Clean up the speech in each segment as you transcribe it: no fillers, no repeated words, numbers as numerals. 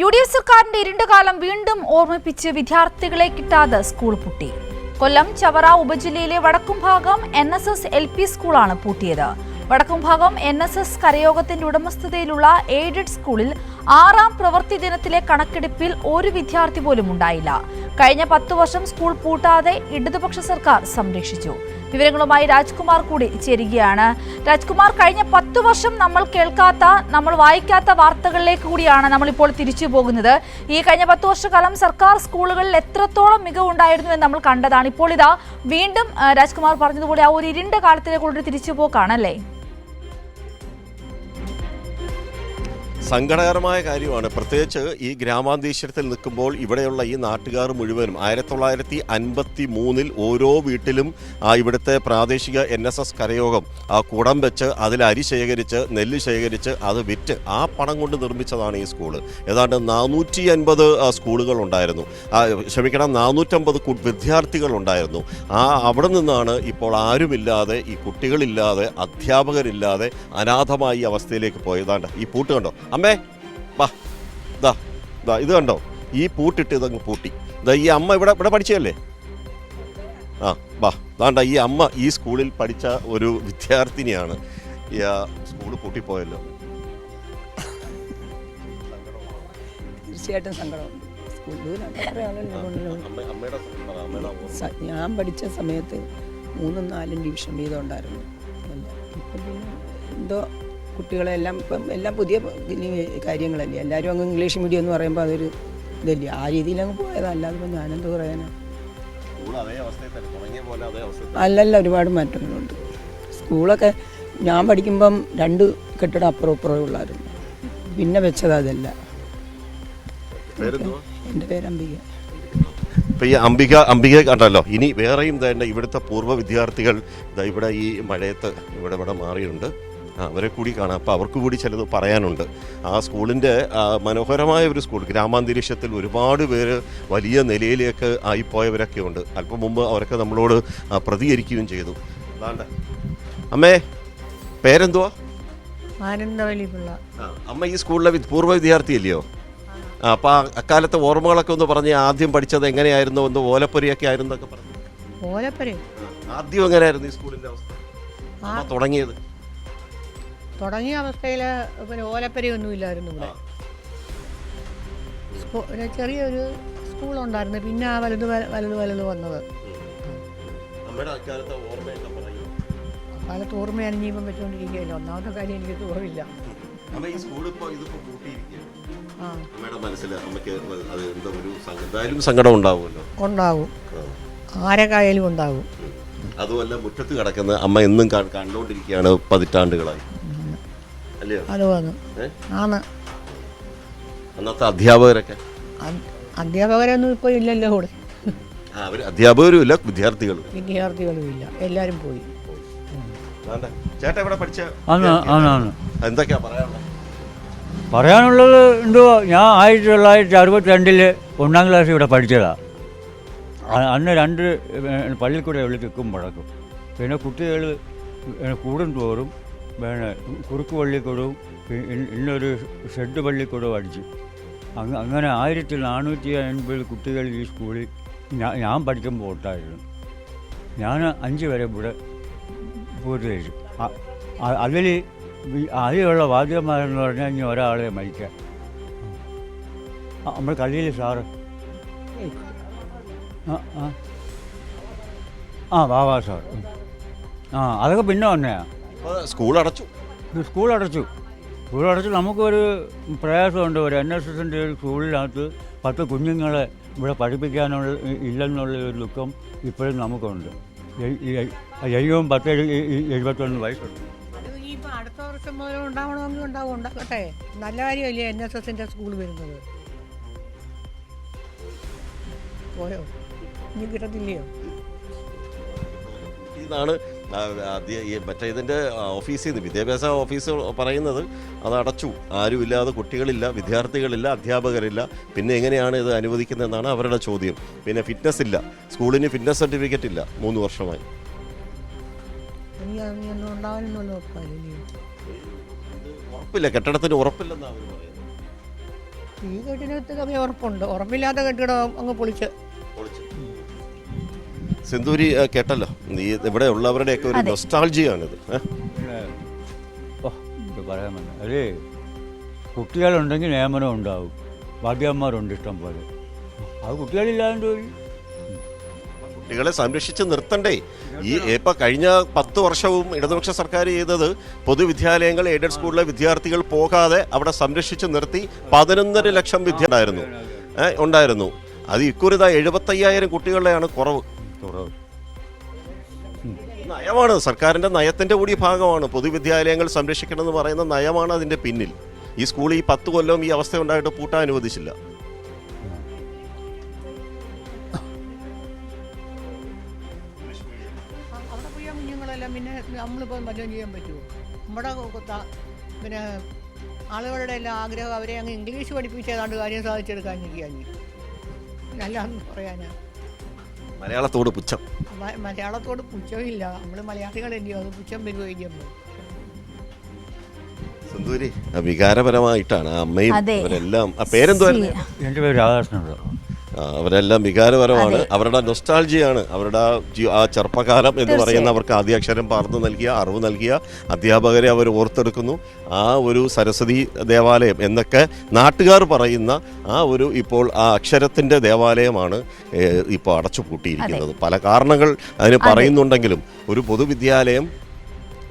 UDF സർക്കാരിന്റെ ഇരുണ്ടുകാലം വീണ്ടും ഓർമ്മിപ്പിച്ച് വിദ്യാർത്ഥികളെ കിട്ടാതെ സ്കൂൾ പൂട്ടി. കൊല്ലം ചവറ ഉപജില്ലയിലെ വടക്കുംഭാഗം NSS LP സ്കൂളാണ് പൂട്ടിയത്. വടക്കുംഭാഗം NSS കരയോഗത്തിന്റെ ഉടമസ്ഥതയിലുള്ള എയ്ഡഡ് സ്കൂളിൽ 6ാം പ്രവൃത്തി ദിനത്തിലെ കണക്കെടുപ്പിൽ ഒരു വിദ്യാർത്ഥി പോലും ഉണ്ടായില്ല. കഴിഞ്ഞ 10 വർഷം സ്കൂൾ പൂട്ടാതെ ഇടതുപക്ഷ സർക്കാർ സംരക്ഷിച്ചു. വിവരങ്ങളുമായി രാജ്കുമാർ കൂടി ചേരുകയാണ്. രാജ്കുമാർ, കഴിഞ്ഞ 10 വർഷം നമ്മൾ കേൾക്കാത്ത, നമ്മൾ വായിക്കാത്ത വാർത്തകളിലേക്ക് കൂടിയാണ് നമ്മളിപ്പോൾ തിരിച്ചു പോകുന്നത്. ഈ കഴിഞ്ഞ 10 വർഷക്കാലം സർക്കാർ സ്കൂളുകളിൽ എത്രത്തോളം മികവുണ്ടായിരുന്നു എന്ന് നമ്മൾ കണ്ടതാണ്. ഇപ്പോൾ ഇതാ വീണ്ടും രാജ്കുമാർ പറഞ്ഞതുപോലെ ആ ഒരു ഇരുണ്ട കാലത്തിലേക്കുള്ളൊരു തിരിച്ചുപോക്കാണല്ലേ? സങ്കടകരമായ കാര്യമാണ്. പ്രത്യേകിച്ച് ഈ ഗ്രാമാന്തരീക്ഷത്തിൽ നിൽക്കുമ്പോൾ ഇവിടെയുള്ള ഈ നാട്ടുകാർ മുഴുവനും 1953 ഓരോ വീട്ടിലും ഇവിടുത്തെ പ്രാദേശിക NSS കരയോഗം കുടം വെച്ച് അതിൽ അരി ശേഖരിച്ച് നെല്ല് ശേഖരിച്ച് അത് വിറ്റ് ആ പണം കൊണ്ട് നിർമ്മിച്ചതാണ് ഈ സ്കൂള്. ഏതാണ്ട് 450 സ്കൂളുകൾ ഉണ്ടായിരുന്നു, 450 വിദ്യാർത്ഥികൾ ഉണ്ടായിരുന്നു. അവിടെ നിന്നാണ് ഇപ്പോൾ ആരുമില്ലാതെ, ഈ കുട്ടികളില്ലാതെ, അധ്യാപകരില്ലാതെ അനാഥമായി ഈ അവസ്ഥയിലേക്ക് പോയതാണ്ട്. ഈ പൂട്ട് കണ്ടോ അമ്മേ, വാ, ഇത് കണ്ടോ, ഈ പൂട്ടിട്ട് ഇതങ്ങ് പൂട്ടി. ഈ അമ്മ ഇവിടെ പഠിച്ചതല്ലേ? വാ, ദാണ്ട ഈ അമ്മ ഈ സ്കൂളിൽ പഠിച്ച ഒരു വിദ്യാർത്ഥിനിയാണ്. ഈ സ്കൂള് പൂട്ടിപ്പോയല്ലോ. തീർച്ചയായിട്ടും സങ്കടമുണ്ട്. ഞാൻ പഠിച്ച സമയത്ത് 3ഉം 4ഉം ഡിവിഷൻ വീതം ഉണ്ടായിരുന്നു. ഇപ്പം പിന്നെ എന്തോ കുട്ടികളെല്ലാം ഇപ്പം എല്ലാം പുതിയ കാര്യങ്ങളല്ലേ, എല്ലാവരും അങ്ങ് ഇംഗ്ലീഷ് മീഡിയം എന്ന് പറയുമ്പോൾ അതൊരു ഇതല്ലേ, ആ രീതിയിൽ അങ്ങ് പോയതല്ലാതെ ഇപ്പം ഞാനെന്ത് പറയാനാ. അല്ലല്ല, ഒരുപാട് മാറ്റങ്ങളുണ്ട്. സ്കൂളൊക്കെ ഞാൻ പഠിക്കുമ്പം 2 കെട്ടിടം അപ്പുറം ഉള്ളായിരുന്നു, പിന്നെ വെച്ചത് അതല്ല. എൻ്റെ പേര് അംബിക. ഇപ്പം ഈ അംബിക കണ്ടല്ലോ. ഇനി വേറെയും തന്നെ ഇവിടുത്തെ പൂർവ്വ വിദ്യാർത്ഥികൾ ഇവിടെ ഈ മഴയത്ത് ഇവിടെ മാറിയുണ്ട്. അവരെ കൂടി കാണാം. അപ്പോൾ അവർക്ക് കൂടി ചിലത് പറയാനുണ്ട്. ആ സ്കൂളിൻ്റെ മനോഹരമായ ഒരു സ്കൂൾ, ഗ്രാമാന്തരീക്ഷത്തിൽ ഒരുപാട് പേര് വലിയ നിലയിലേക്ക് ആയിപ്പോയവരൊക്കെ ഉണ്ട്. അല്പം മുമ്പ് അവരൊക്കെ നമ്മളോട് പ്രതികരിക്കുകയും ചെയ്തു. അതാണ്ട് അമ്മേ, പേരെന്തുവാ? ആനന്ദവല്ലിപിള്ള. അമ്മ ഈ സ്കൂളിലെ പൂർവ്വ വിദ്യാർത്ഥിയല്ലയോ? അപ്പോൾ അക്കാലത്തെ ഓർമ്മകളൊക്കെ ഒന്ന് പറഞ്ഞ്, ആദ്യം പഠിച്ചത് എങ്ങനെയായിരുന്നു? ഒന്ന് ഓലപ്പുരയൊക്കെ ആയിരുന്നു എന്നൊക്കെ പറഞ്ഞു. ഓലപ്പുര ആദ്യം എങ്ങനെയായിരുന്നു ഈ സ്കൂളിൻ്റെ അവസ്ഥ തുടങ്ങിയ അവസ്ഥയിൽ? പിന്നെ ഓലപ്പരയൊന്നും ഇല്ലായിരുന്നു ഇവിടെ. ചെറിയൊരു സ്കൂളുണ്ടായിരുന്നു, പിന്നെ ആ വലുത് വന്നത്. കാലത്ത് ഓർമ്മ അണിഞ്ഞിപ്പം വെച്ചുകൊണ്ടിരിക്കുകയല്ലോ. ഒന്നാമത്തെ കാര്യം എനിക്ക് ഓർമ്മയില്ല. ഉണ്ടാവും, ആരൊക്കെയായാലും ഉണ്ടാവും. അതുമല്ല, മുറ്റത്ത് കിടക്കുന്ന അമ്മ എന്നും കണ്ടുകൊണ്ടിരിക്കുകയാണ് പതിറ്റാണ്ടുകളായി. അന്നത്തെ അധ്യാപകരൊന്നും ഇപ്പോൾ ഇല്ലല്ലോ കൂടെ. അധ്യാപകരും ഇല്ല, വിദ്യാർത്ഥികളും ഇല്ല, എല്ലാവരും പോയി. ചേട്ടാ ഇവിടെ പഠിച്ച എന്തൊക്കെയാ പറയാനുള്ളത്? എന്തോ, ഞാൻ 1962 1ാം ക്ലാസ് ഇവിടെ പഠിച്ചതാണ്. അന്ന് 2 പള്ളിക്കൂടെ തെക്കും വടക്കും. പിന്നെ കുട്ടികൾ കൂടും തോറും കുറുക്ക് പള്ളിക്കൂടവും ഇന്നൊരു ഷെഡ് പള്ളിക്കൂടവും അടിച്ചു. അങ്ങനെ 1480 കുട്ടികൾ ഈ സ്കൂളിൽ ഞാൻ പഠിക്കുമ്പോൾ ഉണ്ടായിരുന്നു. ഞാൻ 5 വരെ ഇവിടെ പൂർത്തീകരിച്ചു. അതിൽ ആദ്യമുള്ള വാദ്യന്മാരെന്ന് പറഞ്ഞാൽ ഇനി ഒരാളെ മരിക്കാൻ നമ്മൾ കള്ളിയിൽ സാറ് ബാബാ സാർ. അതൊക്കെ പിന്നെ വന്നെയാ. സ്കൂൾ അടച്ചു. നമുക്കൊരു പ്രയാസമുണ്ട്. ഒരു NSSൻ്റെ ഒരു സ്കൂളിനകത്ത് 10 കുഞ്ഞുങ്ങളെ ഇവിടെ പഠിപ്പിക്കാനുള്ള ഇല്ലെന്നുള്ള ഒരു ദുഃഖം ഇപ്പോഴും നമുക്കുണ്ട്. ജൈവം 10-71 വയസ്സുണ്ട്. ഇനിയിപ്പോൾ അടുത്ത വർഷം മുതൽ ഉണ്ടാവണമെങ്കിൽ ഉണ്ടാകട്ടെ. നല്ല കാര്യമല്ലേ NSSൻ്റെ സ്കൂൾ വരുന്നത്. പോയോ, ഇനി കിട്ടത്തില്ലയോ? ഇതാണ് മറ്റേ ഇതിൻ്റെ ഓഫീസിൽ നിന്ന്, വിദ്യാഭ്യാസ ഓഫീസ് പറയുന്നത് അത് അടച്ചു. ആരുമില്ലാതെ, കുട്ടികളില്ല, വിദ്യാർത്ഥികളില്ല, അധ്യാപകരില്ല. പിന്നെ എങ്ങനെയാണ് ഇത് അനുവദിക്കുന്നതെന്നാണ് അവരുടെ ചോദ്യം. പിന്നെ ഫിറ്റ്നസ് ഇല്ല, സ്കൂളിന് ഫിറ്റ്നസ് സർട്ടിഫിക്കറ്റ് ഇല്ല 3 വർഷമായി. ഉറപ്പില്ല, കെട്ടിടത്തിന് ഉറപ്പില്ലെന്നാണ് അവർ പറയുന്നത്. ഈ കെട്ടിടത്തിന് ഉറപ്പുണ്ട്. ഉറപ്പില്ലാത്ത കെട്ടിടം അങ്ങ് പൊളിച്ച്. സിന്ദൂരി കേട്ടല്ലോ, ഈ ഇവിടെ ഉള്ളവരുടെയൊക്കെ ഒരു നൊസ്റ്റാൾജിയാണിത്. ഇത് പറയാൻ പറ്റില്ല. അതെ, കുട്ടികളുണ്ടെങ്കിൽ നിയമനം ഉണ്ടാവും, വാദ്യന്മാരുണ്ട് ഇഷ്ടം പോലെ. അത് കുട്ടികളില്ലാണ്ട് പോയി. കുട്ടികളെ സംരക്ഷിച്ച് നിർത്തണ്ടേ? ഈ ഇപ്പൊ കഴിഞ്ഞ 10 വർഷവും ഇടതുപക്ഷ സർക്കാർ ചെയ്തത് പൊതുവിദ്യാലയങ്ങൾ, എയ്ഡഡ് സ്കൂളിലെ വിദ്യാർത്ഥികൾ പോകാതെ അവിടെ സംരക്ഷിച്ച് നിർത്തി 11.5 ലക്ഷം വിദ്യാർത്ഥി ഉണ്ടായിരുന്നു. അത് ഇക്കുറി 75,000 കുട്ടികളുടെയാണ് കുറവ്. നയമാണ്, സർക്കാരിന്റെ നയത്തിന്റെ കൂടി ഭാഗമാണ്. പൊതുവിദ്യാലയങ്ങൾ സംരക്ഷിക്കണമെന്ന് പറയുന്ന നയമാണ് അതിന്റെ പിന്നിൽ. ഈ സ്കൂൾ ഈ 10 കൊല്ലം ഈ അവസ്ഥ ഉണ്ടായിട്ട് പൂട്ടാൻ അനുവദിച്ചില്ല. അവിടെ പോയ കുഞ്ഞുങ്ങളെല്ലാം പിന്നെ നമ്മളിപ്പോൾ വല്ലതും ചെയ്യാൻ പറ്റുമോ? നമ്മുടെ പിന്നെ ആളുകളുടെ എല്ലാം ആഗ്രഹം അവരെ അങ്ങ് ഇംഗ്ലീഷ് പഠിപ്പിച്ചേതാണ്ട് കാര്യം സാധിച്ചെടുക്കാൻ നിൽക്കുകയാണ്. നല്ലതെന്ന് പറയാനാ. മലയാളത്തോട് പുച്ഛം. മലയാളത്തോട് പുച്ഛമില്ല. നമ്മൾ മലയാളികളല്ലയോ, അത് പുച്ഛം വരുകയും. സിന്ദൂരി വികാരപരമായിട്ടാണ് അമ്മയും അവരെല്ലാം. പേരെന്തുവായിരുന്നു? എൻ്റെ പേര് രാധാകൃഷ്ണൻ. അവരെല്ലാം വികാരപരമാണ്. അവരുടെ നൊസ്റ്റാൾജിയാണ്. അവരുടെ ആ ചെറുപ്പകാലം എന്ന് പറയുന്ന അവർക്ക് ആദ്യാക്ഷരം പാർന്നു നൽകിയ, അറിവ് നൽകിയ അധ്യാപകരെ അവർ ഓർത്തെടുക്കുന്നു. ആ ഒരു സരസ്വതി ദേവാലയം എന്നൊക്കെ നാട്ടുകാർ പറയുന്ന ആ ഒരു ഇപ്പോൾ ആ അക്ഷരത്തിൻ്റെ ദേവാലയമാണ് ഇപ്പോൾ അടച്ചുപൂട്ടിയിരിക്കുന്നത്. പല കാരണങ്ങൾ അതിന് പറയുന്നുണ്ടെങ്കിലും ഒരു പൊതുവിദ്യാലയം,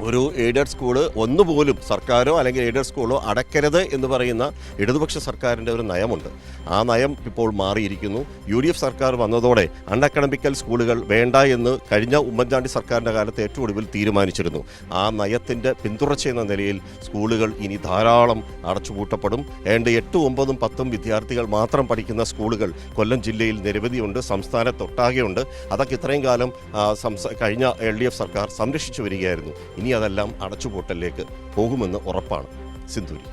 ഒരു എയ്ഡഡ് സ്കൂള് ഒന്നുപോലും സർക്കാരോ അല്ലെങ്കിൽ എയ്ഡഡ് സ്കൂളോ അടയ്ക്കരുത് എന്ന് പറയുന്ന ഇടതുപക്ഷ സർക്കാരിൻ്റെ ഒരു നയമുണ്ട്. ആ നയം ഇപ്പോൾ മാറിയിരിക്കുന്നു. UDF സർക്കാർ വന്നതോടെ അൺഅക്കാഡമിക്കൽ സ്കൂളുകൾ വേണ്ട എന്ന് കഴിഞ്ഞ ഉമ്മൻചാണ്ടി സർക്കാരിൻ്റെ കാലത്ത് ഏറ്റവും ഒടുവിൽ തീരുമാനിച്ചിരുന്നു. ആ നയത്തിൻ്റെ പിന്തുടർച്ചയെന്ന നിലയിൽ സ്കൂളുകൾ ഇനി ധാരാളം അടച്ചുപൂട്ടപ്പെടും. ഏതാണ്ട് 8, 9, 10 വിദ്യാർത്ഥികൾ മാത്രം പഠിക്കുന്ന സ്കൂളുകൾ കൊല്ലം ജില്ലയിൽ നിരവധിയുണ്ട്, സംസ്ഥാനത്തൊട്ടാകെയുണ്ട്. അതൊക്കെ ഇത്രയും കാലം കഴിഞ്ഞ LDF സർക്കാർ സംരക്ഷിച്ചു വരികയായിരുന്നു. ഇനി അതെല്ലാം അടച്ചുപൂട്ടലിലേക്ക് പോകുമെന്ന് ഉറപ്പാണ്. സിന്ദൂരി.